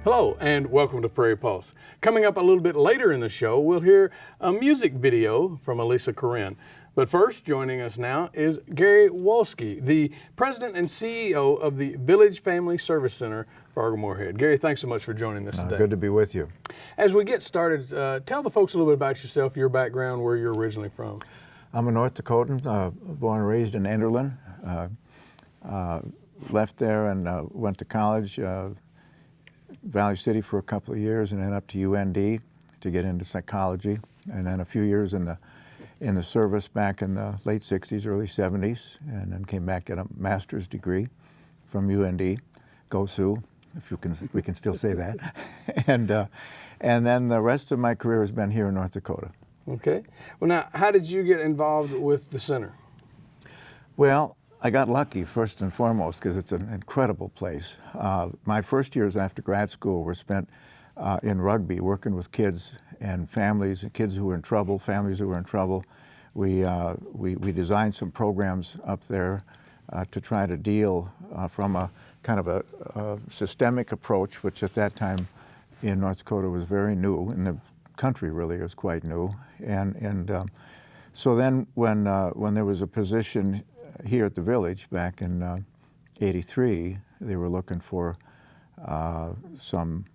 Hello and welcome to Prairie Pulse. Coming up a little bit later in the show, we'll hear a music video from Elisa Corinne. But first, joining us now is Gary Wolski, the President and CEO of the Village Family Service Center, Fargo-Moorhead. Gary, thanks so much for joining us today. Good to be with you. As we get started, tell the folks a little bit about yourself, your background, where you're originally from. I'm a North Dakotan, born and raised in Enderlin. Left there and went to college, Valley City for a couple of years, and then up to UND to get into psychology, and then a few years in the service back in the late 60s, early 70s, and then came back at a master's degree from UND. Go Sioux, if you can, we can still say that. And then the rest of my career has been here in North Dakota. Okay. Well, now, how did you get involved with the center? Well, I got lucky, first and foremost, because it's an incredible place. My first years after grad school were spent in Rugby, working with kids and families, kids who were in trouble, families who were in trouble. We designed some programs up there to try to deal from a kind of a systemic approach, which at that time in North Dakota was very new, and the country really was quite new. So then when there was a position here at the village back in '83, they were looking for some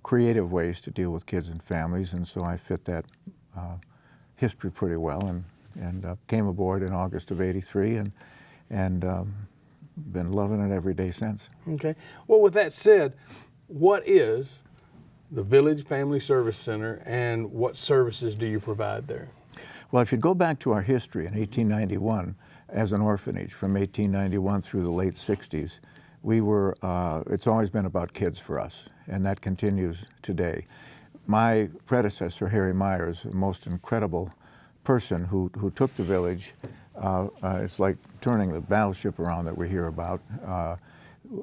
creative ways to deal with kids and families, and so I fit that history pretty well, and came aboard in August of '83, and been loving it every day since. Okay. Well, with that said, what is the Village Family Service Center, and what services do you provide there? Well, if you go back to our history in 1891 as an orphanage, from 1891 through the late 60s, we were, it's always been about kids for us, and that continues today. My predecessor, Harry Myers, a most incredible person who took the village, it's like turning the battleship around that we hear about.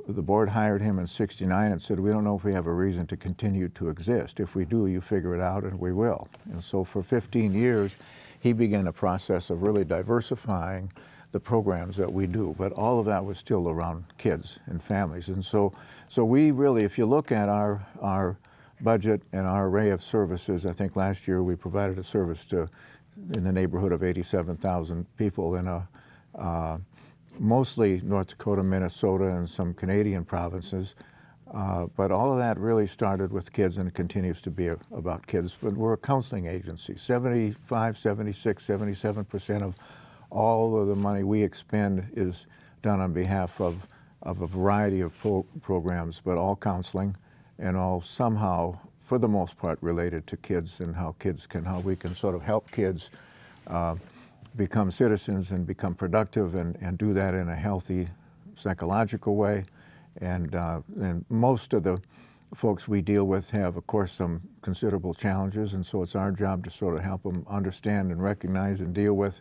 The board hired him in '69 and said, we don't know if we have a reason to continue to exist. If we do, you figure it out, and we will. And so for 15 years, he began a process of really diversifying the programs that we do, but all of that was still around kids and families. And so we really, if you look at our budget and our array of services, I think last year we provided a service to in the neighborhood of 87,000 people in a mostly North Dakota, Minnesota, and some Canadian provinces. But all of that really started with kids and continues to be about kids. But we're a counseling agency. 75, 76, 77% of all of the money we expend is done on behalf of a variety of programs, but all counseling and all somehow, for the most part, related to kids and how we can sort of help kids become citizens and become productive and do that in a healthy psychological way. And most of the folks we deal with have, of course, some considerable challenges, and so it's our job to sort of help them understand and recognize and deal with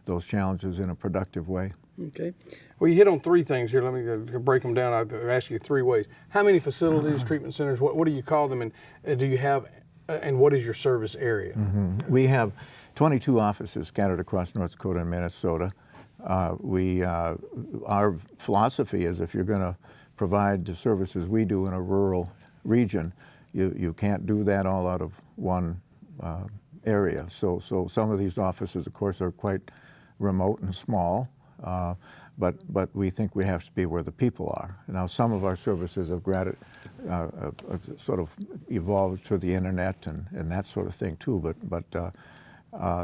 those challenges in a productive way. Okay. Well, you hit on three things here. Let me break them down. I'll ask you three ways. How many facilities, treatment centers, what do you call them, and do you have, and what is your service area? Mm-hmm. We have 22 offices scattered across North Dakota and Minnesota. Our philosophy is if you're going to provide the services we do in a rural region, you can't do that all out of one area. So some of these offices, of course, are quite remote and small, but we think we have to be where the people are. Now, some of our services have sort of evolved through the internet and that sort of thing too,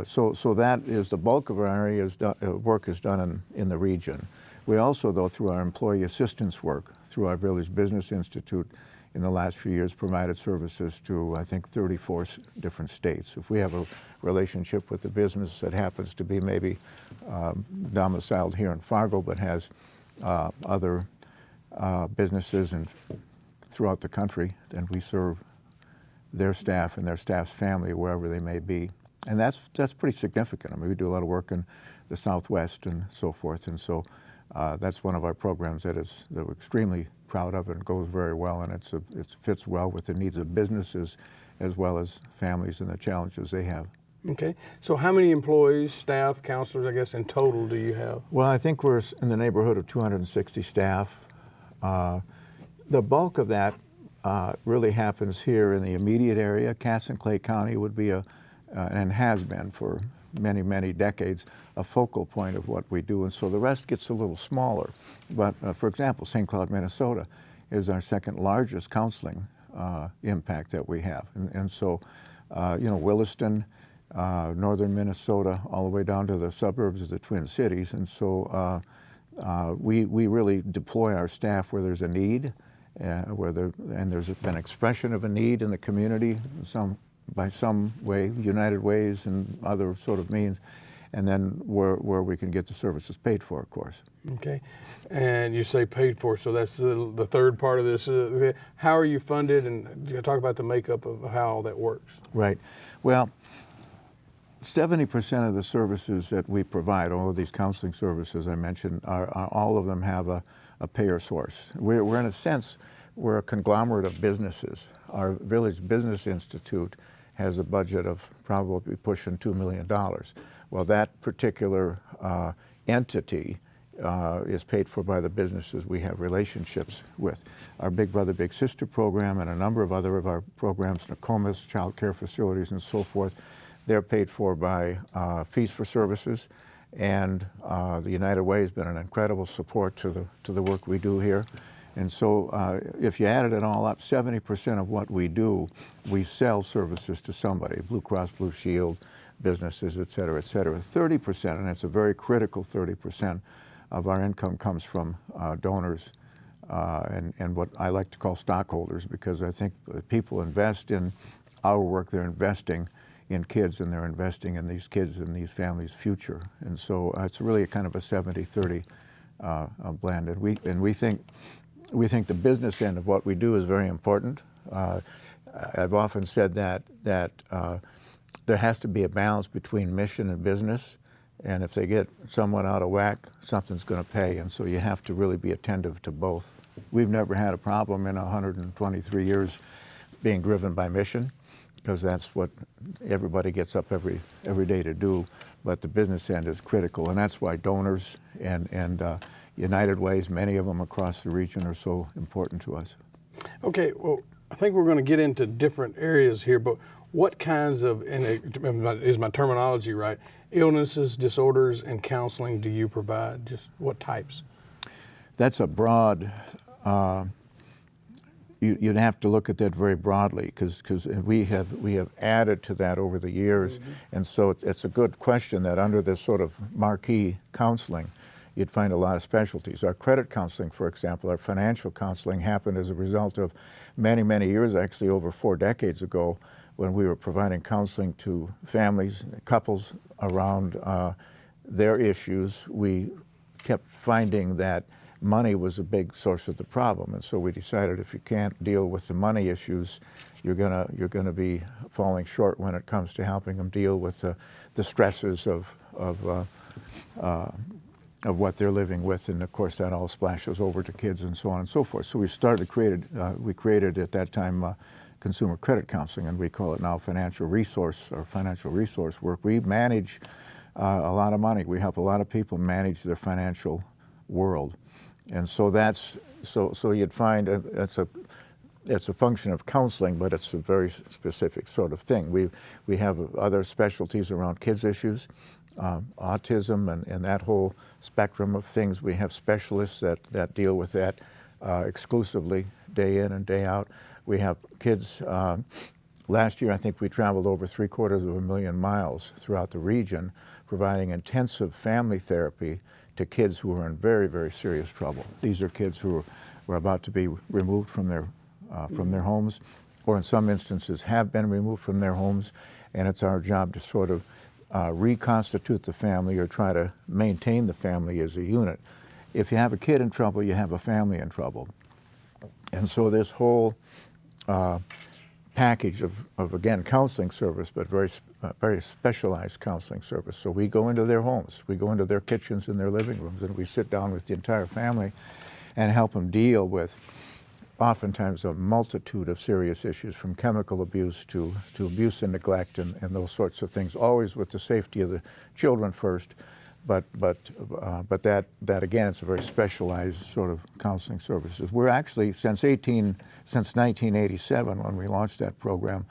so that is the bulk of our area's work is done in the region. We also, though, through our employee assistance work, through our Village Business Institute, in the last few years provided services to, I think, 34 different states. If we have a relationship with a business that happens to be maybe domiciled here in Fargo but has other businesses throughout the country, then we serve their staff and their staff's family wherever they may be. And that's pretty significant. I mean, we do a lot of work in the Southwest and so forth, and so that's one of our programs that we're extremely proud of and goes very well, and it fits well with the needs of businesses as well as families and the challenges they have. Okay. So how many employees, staff, counselors, I guess, in total do you have? Well, I think we're in the neighborhood of 260 staff. The bulk of that really happens here in the immediate area. Cass and Clay County would be and has been for many, many decades, a focal point of what we do, and so the rest gets a little smaller. But for example, St. Cloud, Minnesota is our second largest counseling impact that we have. And so, Williston, northern Minnesota, all the way down to the suburbs of the Twin Cities. And so we really deploy our staff where there's a need, and there's been expression of a need in the community, by some way, United Ways and other sort of means, and then where we can get the services paid for, of course. Okay, and you say paid for, so that's the third part of this. How are you funded, and talk about the makeup of how all that works. Right. Well, 70% of the services that we provide, all of these counseling services I mentioned, all of them have a payer source. We're in a sense, we're a conglomerate of businesses. Our Village Business Institute has a budget of probably pushing $2 million. Well, that particular entity is paid for by the businesses we have relationships with. Our Big Brother Big Sister program and a number of other of our programs, Nokomis, child care facilities and so forth, they're paid for by fees for services. And the United Way has been an incredible support to the work we do here. And so if you added it all up, 70% of what we do, we sell services to somebody, Blue Cross Blue Shield, businesses, et cetera, et cetera. 30%, and it's a very critical 30% of our income comes from donors and what I like to call stockholders, because I think people invest in our work, they're investing in kids, and they're investing in these kids and these families' future. And so it's really a kind of a 70-30 blend. And we think the business end of what we do is very important. I've often said that there has to be a balance between mission and business, and if they get somewhat out of whack, something's going to pay, and so you have to really be attentive to both. We've never had a problem in 123 years being driven by mission, because that's what everybody gets up every day to do, but the business end is critical, and that's why donors and United Ways, many of them across the region, are so important to us. Okay, well, I think we're going to get into different areas here, but what kinds of, is my terminology right, illnesses, disorders, and counseling do you provide? Just what types? That's a broad, you'd have to look at that very broadly, because we have added to that over the years, and so it's a good question that under this sort of marquee counseling, you'd find a lot of specialties. Our credit counseling, for example, our financial counseling happened as a result of many, many years, actually over 4 decades ago, when we were providing counseling to families, couples around their issues. We kept finding that money was a big source of the problem, and so we decided if you can't deal with the money issues, you're gonna be falling short when it comes to helping them deal with the stresses of what they're living with, and of course that all splashes over to kids and so on and so forth. So we created at that time consumer credit counseling, and we call it now financial resource work. We manage a lot of money. We help a lot of people manage their financial world, and so so you'd find it's a function of counseling, but it's a very specific sort of thing. We have other specialties around kids issues, autism, and that whole spectrum of things. We have specialists that deal with that exclusively, day in and day out. We have kids. Last year, I think we traveled over 750,000 miles throughout the region, providing intensive family therapy to kids who are in very, very serious trouble. These are kids who were about to be removed from their homes, or in some instances have been removed from their homes, and it's our job to sort of reconstitute the family or try to maintain the family as a unit. If you have a kid in trouble, you have a family in trouble. And so this whole package of again, counseling service, but very specialized counseling service. So we go into their homes, we go into their kitchens and their living rooms, and we sit down with the entire family and help them deal with oftentimes a multitude of serious issues, from chemical abuse to abuse and neglect and those sorts of things, always with the safety of the children first, but that again, it's a very specialized sort of counseling services. We're actually since 1987 when we launched that program,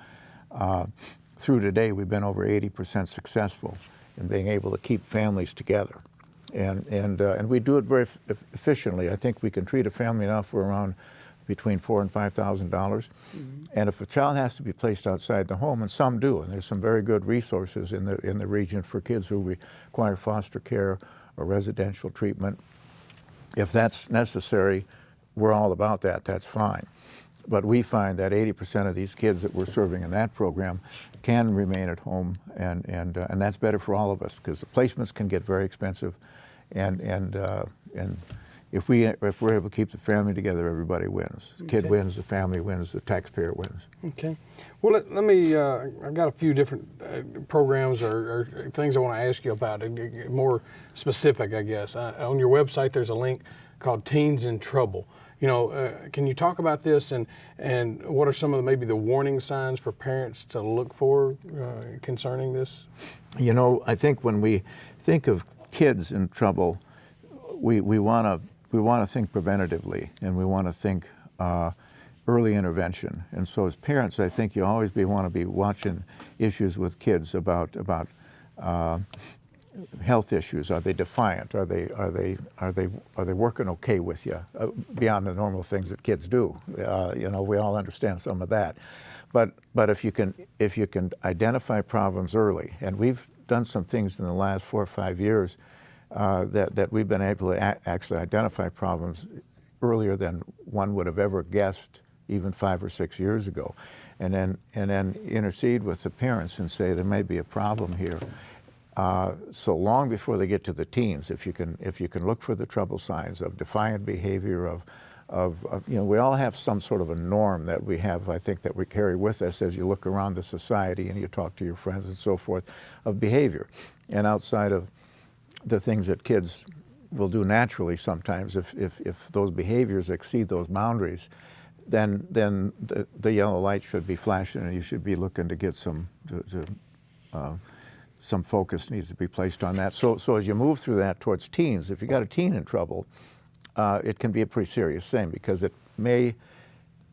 through today we've been over 80% successful in being able to keep families together, and we do it very efficiently. I think we can treat a family now for around between $4,000 and $5,000. And if a child has to be placed outside the home, and some do, and there's some very good resources in the region for kids who require foster care or residential treatment. If that's necessary, we're all about that. That's fine. But we find that 80% of these kids that we're serving in that program can remain at home, and that's better for all of us because the placements can get very expensive, and if we're able to keep the family together, everybody wins. The kid wins, the family wins, the taxpayer wins. Okay. Well, let me, I've got a few different programs or things I want to ask you about, more specific, I guess. On your website, there's a link called Teens in Trouble. You know, can you talk about this and what are some of maybe the warning signs for parents to look for concerning this? You know, I think when we think of kids in trouble, we want to think preventatively, and we want to think early intervention. And so as parents, I think you always want to be watching issues with kids about health issues. Are they defiant? Are they working okay with you beyond the normal things that kids do? You know, we all understand some of that. But if you can identify problems early, and we've done some things in the last 4 or 5 years that we've been able to actually identify problems earlier than one would have ever guessed even 5 or 6 years ago, and then intercede with the parents and say there may be a problem here. So long before they get to the teens, if you can look for the trouble signs of defiant behavior, of you know, we all have some sort of a norm that we have, I think, that we carry with us as you look around the society and you talk to your friends and so forth, of behavior. And outside of the things that kids will do naturally sometimes, if those behaviors exceed those boundaries, then the yellow light should be flashing and you should be looking to get some focus needs to be placed on that. So as you move through that towards teens, if you got a teen in trouble, it can be a pretty serious thing because it may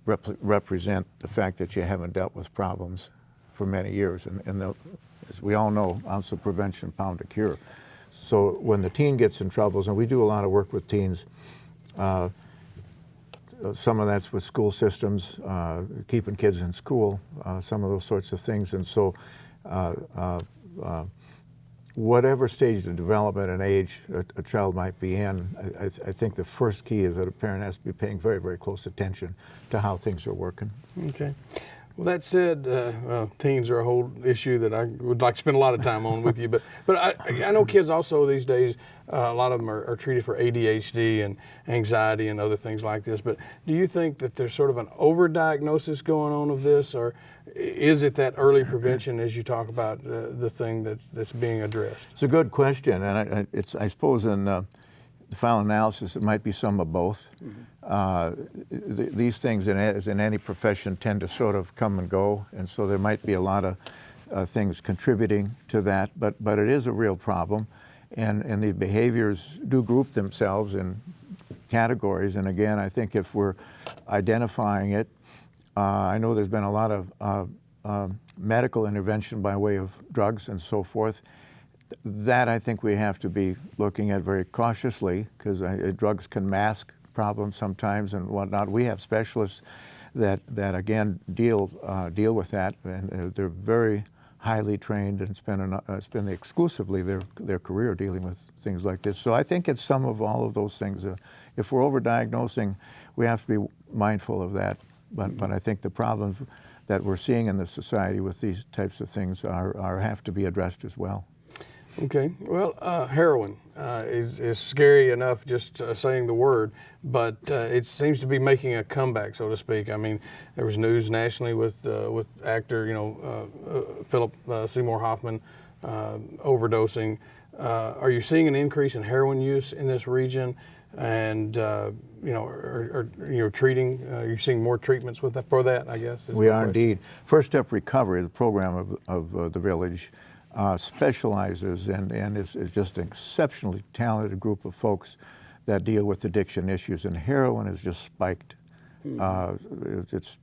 represent the fact that you haven't dealt with problems for many years. And as we all know, ounce of prevention, pound of cure. So when the teen gets in troubles, and we do a lot of work with teens, some of that's with school systems, keeping kids in school, some of those sorts of things. And so whatever stage of development and age a child might be in, I think the first key is that a parent has to be paying very, very close attention to how things are working. Okay. Well, that said, teens are a whole issue that I would like to spend a lot of time on with you. But I know kids also these days, a lot of them are treated for ADHD and anxiety and other things like this. But do you think that there's sort of an overdiagnosis going on of this, or is it that early prevention, as you talk about, the thing that's being addressed? It's a good question, and I suppose in the final analysis, it might be some of both. These things, as in any profession, tend to sort of come and go, and so there might be a lot of things contributing to that, but it is a real problem, and the behaviors do group themselves in categories, and again, I think if we're identifying it, I know there's been a lot of medical intervention by way of drugs and so forth. That I think we have to be looking at very cautiously because drugs can mask problems sometimes and whatnot. We have specialists that again deal with that, and they're very highly trained and spend exclusively their career dealing with things like this. So I think it's some of all of those things. If we're overdiagnosing, we have to be mindful of that. But I think the problems that we're seeing in the society with these types of things have to be addressed as well. Okay. Well, heroin is scary enough just saying the word, but it seems to be making a comeback, so to speak. I mean, there was news nationally with actor, Philip Seymour Hoffman overdosing. Are you seeing an increase in heroin use in this region? And are treating? Are you seeing more treatments for that? I guess we are indeed. First Step Recovery, the program of the village, specializes and is just an exceptionally talented group of folks that deal with addiction issues, and heroin has just spiked. It's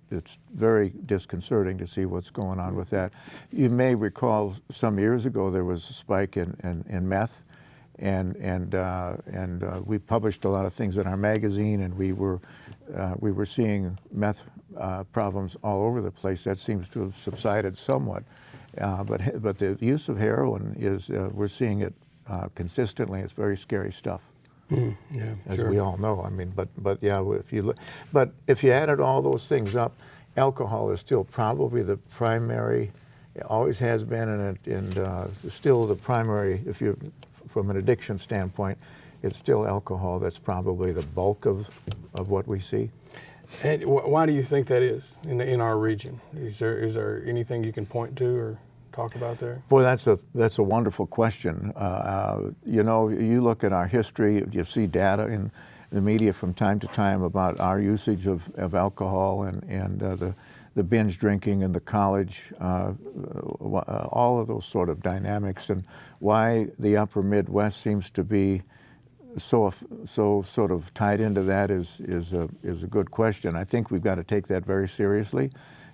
very disconcerting to see what's going on with that. You may recall some years ago there was a spike in meth, and we published a lot of things in our magazine, and we were seeing meth problems all over the place. That seems to have subsided somewhat, but the use of heroin is we're seeing it consistently. It's very scary stuff. Yeah, as sure. we all know. I mean, but yeah, if you look, but if you added all those things up, alcohol is still probably the primary. It always has been, and still the primary. If you, from an addiction standpoint, it's still alcohol. That's probably the bulk of what we see. And why do you think that is in our region? Is there anything you can point to or talk about there? Boy, that's a wonderful question. You know, you look at our history, you see data in the media from time to time about our usage of alcohol and the binge drinking in the college, all of those sort of dynamics, and why the upper Midwest seems to be so sort of tied into that is a good question. I think we've got to take that very seriously.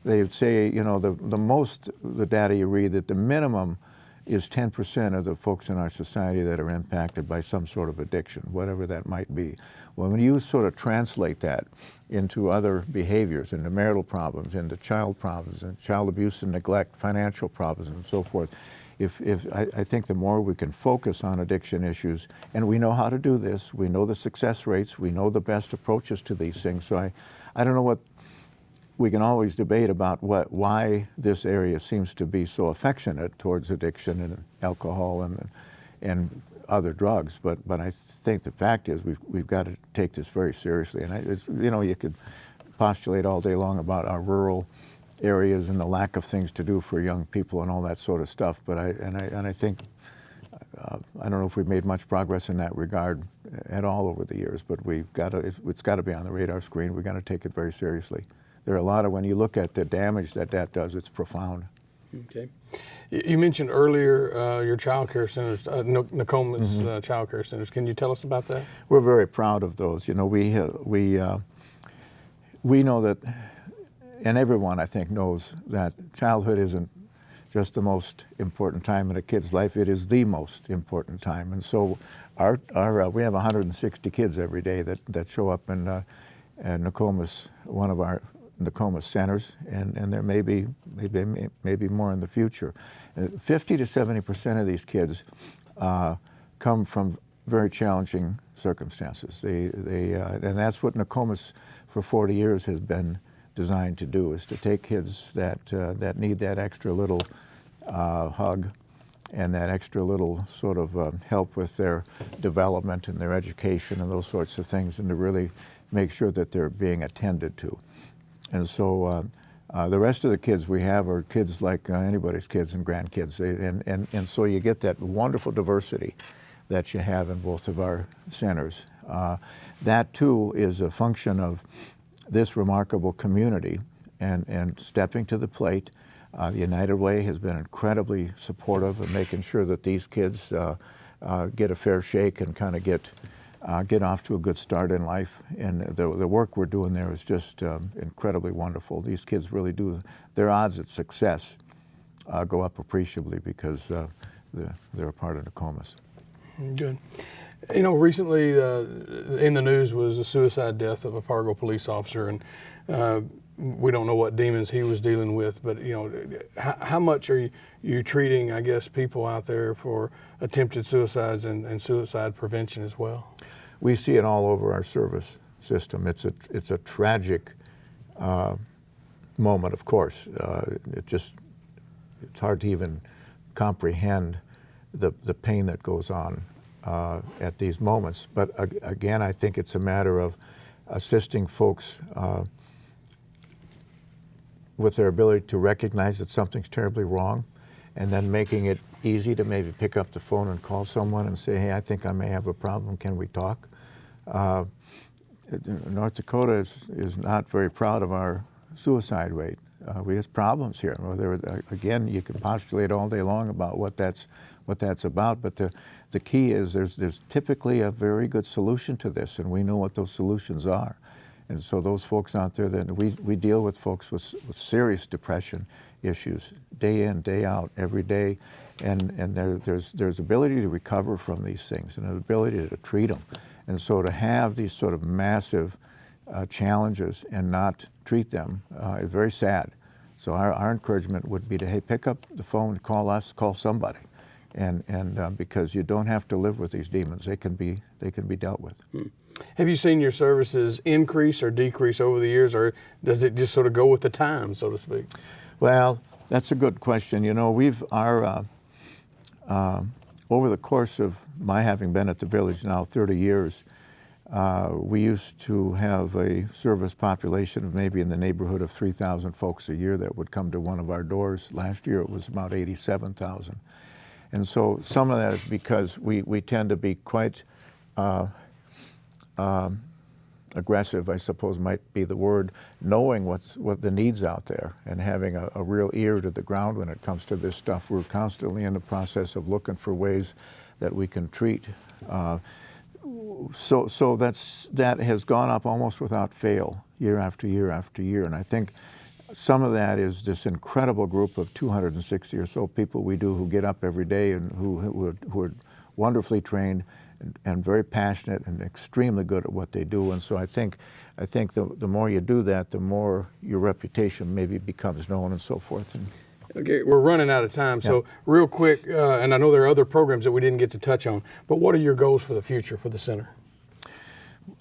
They would say, you know, the data you read, that the minimum is 10% of the folks in our society that are impacted by some sort of addiction, whatever that might be. Well, when you sort of translate that into other behaviors, into marital problems, into child problems, and child abuse and neglect, financial problems, and so forth, I think the more we can focus on addiction issues, and we know how to do this, we know the success rates, we know the best approaches to these things. So I don't know what. We can always debate about why this area seems to be so affectionate towards addiction and alcohol and other drugs, but I think the fact is we've got to take this very seriously. And you know, you could postulate all day long about our rural areas and the lack of things to do for young people and all that sort of stuff. But I think I don't know if we've made much progress in that regard at all over the years. But it's got to be on the radar screen. We've got to take it very seriously. There are a lot of, when you look at the damage that does, it's profound. Okay. You mentioned earlier your child care centers, Nokomis child care centers. Can you tell us about that? We're very proud of those. You know, we know that, and everyone I think knows that childhood isn't just the most important time in a kid's life. It is the most important time. And so we have 160 kids every day that show up in Nokomis, one of our Nokomis centers, and there may be more in the future. 50 to 70% of these kids come from very challenging circumstances. And that's what Nokomis for 40 years has been designed to do, is to take kids that need that extra little hug and that extra little sort of help with their development and their education and those sorts of things, and to really make sure that they're being attended to. And so the rest of the kids we have are kids like anybody's kids and grandkids. And so you get that wonderful diversity that you have in both of our centers. That too is a function of this remarkable community and stepping to the plate. The United Way has been incredibly supportive of making sure that these kids get a fair shake and kind of get off to a good start in life. And the work we're doing there is just incredibly wonderful. These kids really do, their odds at success go up appreciably because they're a part of Nokomis. Good. You know, recently in the news was a suicide death of a Fargo police officer, and we don't know what demons he was dealing with, but you know, how much are you treating, I guess, people out there for attempted suicides and suicide prevention as well? We see it all over our service system. It's a tragic moment, of course. It's hard to even comprehend the pain that goes on at these moments. But again, I think it's a matter of assisting folks with their ability to recognize that something's terribly wrong, and then making it easy to maybe pick up the phone and call someone and say, hey, I think I may have a problem, can we talk? North Dakota is not very proud of our suicide rate. We have problems here. Again, you can postulate all day long about what that's about, but the key is there's typically a very good solution to this, and we know what those solutions are. And so those folks out there, that we deal with folks with serious depression issues day in, day out, every day, and there's ability to recover from these things and an ability to treat them. And so to have these sort of massive challenges and not treat them is very sad. So our encouragement would be to, hey, pick up the phone, call us, call somebody, and because you don't have to live with these demons. They can be dealt with. Have you seen your services increase or decrease over the years, or does it just sort of go with the time, so to speak? Well, that's a good question. You know, over the course of my having been at the village now 30 years, we used to have a service population of maybe in the neighborhood of 3,000 folks a year that would come to one of our doors. Last year it was about 87,000. And so some of that is because we tend to be quite aggressive, I suppose might be the word, knowing what the needs out there and having a real ear to the ground when it comes to this stuff. We're constantly in the process of looking for ways that we can treat. So that has gone up almost without fail, year after year after year. And I think some of that is this incredible group of 260 or so people we do who get up every day and who are wonderfully trained and very passionate and extremely good at what they do. And so I think the more you do that, the more your reputation maybe becomes known and so forth. And okay, we're running out of time, so real quick, and I know there are other programs that we didn't get to touch on, but what are your goals for the future for the center?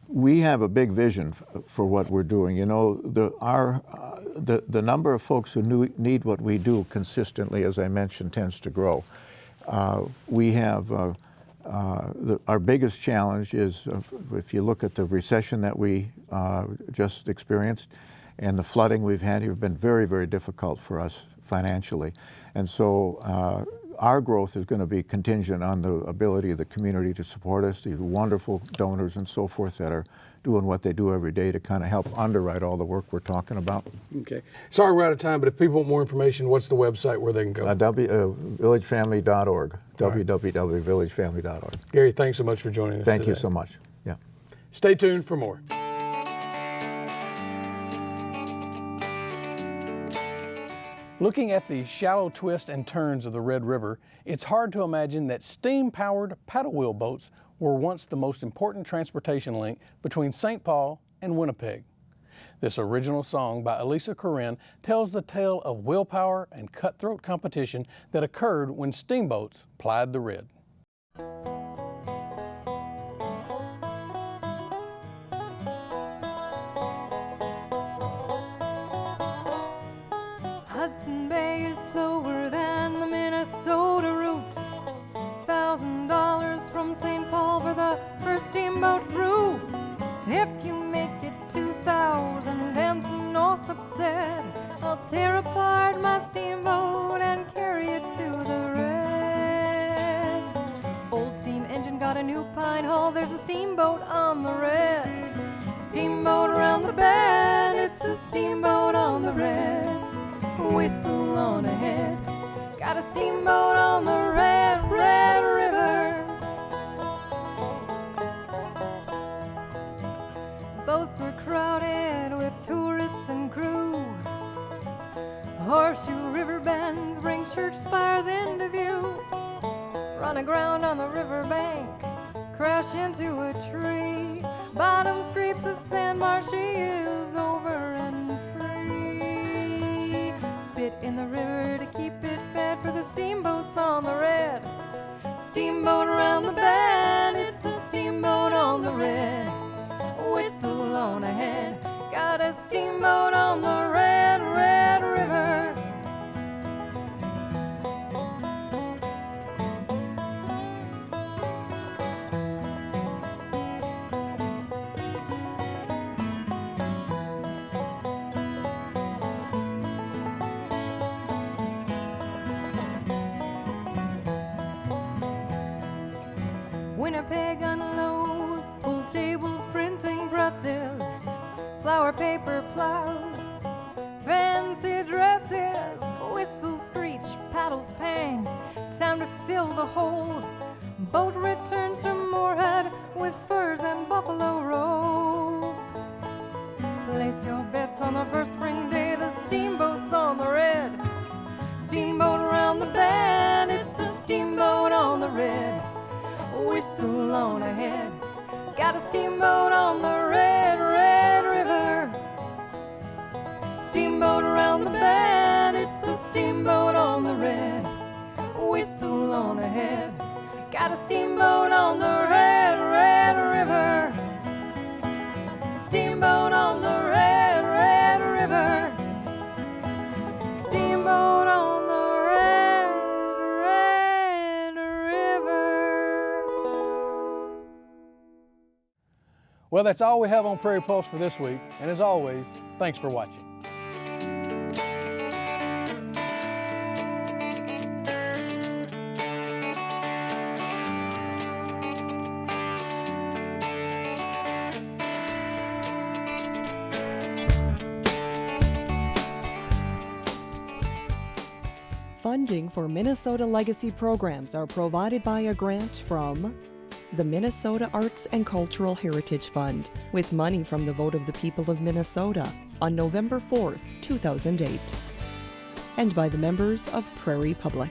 We have a big vision for what we're doing. You know, the number of folks who need what we do consistently, as I mentioned, tends to grow. We have our biggest challenge is, if you look at the recession that we just experienced and the flooding we've had here, have been very, very difficult for us financially. And so our growth is going to be contingent on the ability of the community to support us, these wonderful donors and so forth that are doing what they do every day to kind of help underwrite all the work we're talking about. Okay. Sorry we're out of time, but if people want more information, what's the website where they can go? Villagefamily.org, Right. www.villagefamily.org. Gary, thanks so much for joining us Thank today. you so much. Yeah. Stay tuned for more. Looking at the shallow twists and turns of the Red River, it's hard to imagine that steam-powered paddle wheel boats were once the most important transportation link between St. Paul and Winnipeg. This original song by Elisa Corinne tells the tale of willpower and cutthroat competition that occurred when steamboats plied the Red. Hudson Bay is slower than the Minnesota route. $1,000 from St. Paul for the first steamboat through. If you make it 2,000 and some Northup said, I'll tear apart my steamboat and carry it to the Red. Old steam engine got a new pine hull, there's a steamboat on the Red. Steamboat around the bend, it's a steamboat on the Red. Whistle on ahead, got a steamboat on the Red, Red River. Boats are crowded with tourists and crew. Horseshoe River bends bring church spires into view. Run aground on the riverbank, crash into a tree. Bottom scrapes the sand, marshy is over and free. Spit in the river to keep it fed for the steamboats on the Red. Steamboat around the bend, it's a steamboat on the Red. Whistle on ahead, got a steamboat on the Red, Red River. Winnipeg unloads, pull tables, printing presses, flour paper plows, fancy dresses, whistles screech, paddles pang. Time to fill the hold. Boat returns from Moorhead with furs and buffalo robes. Place your bets on the first spring day, the steamboat's on the red. Steamboat around the bend, it's a steamboat on the red. Whistle on ahead, got a steamboat on the red, red river. Steamboat around the bend, it's a steamboat on the red. Whistle on ahead, got a steamboat on the red, red river. Steamboat on the red, red river. Steamboat on the red, red river. Well, that's all we have on Prairie Pulse for this week. And as always, thanks for watching. Funding for Minnesota Legacy programs are provided by a grant from the Minnesota Arts and Cultural Heritage Fund, with money from the vote of the people of Minnesota on November 4th, 2008, and by the members of Prairie Public.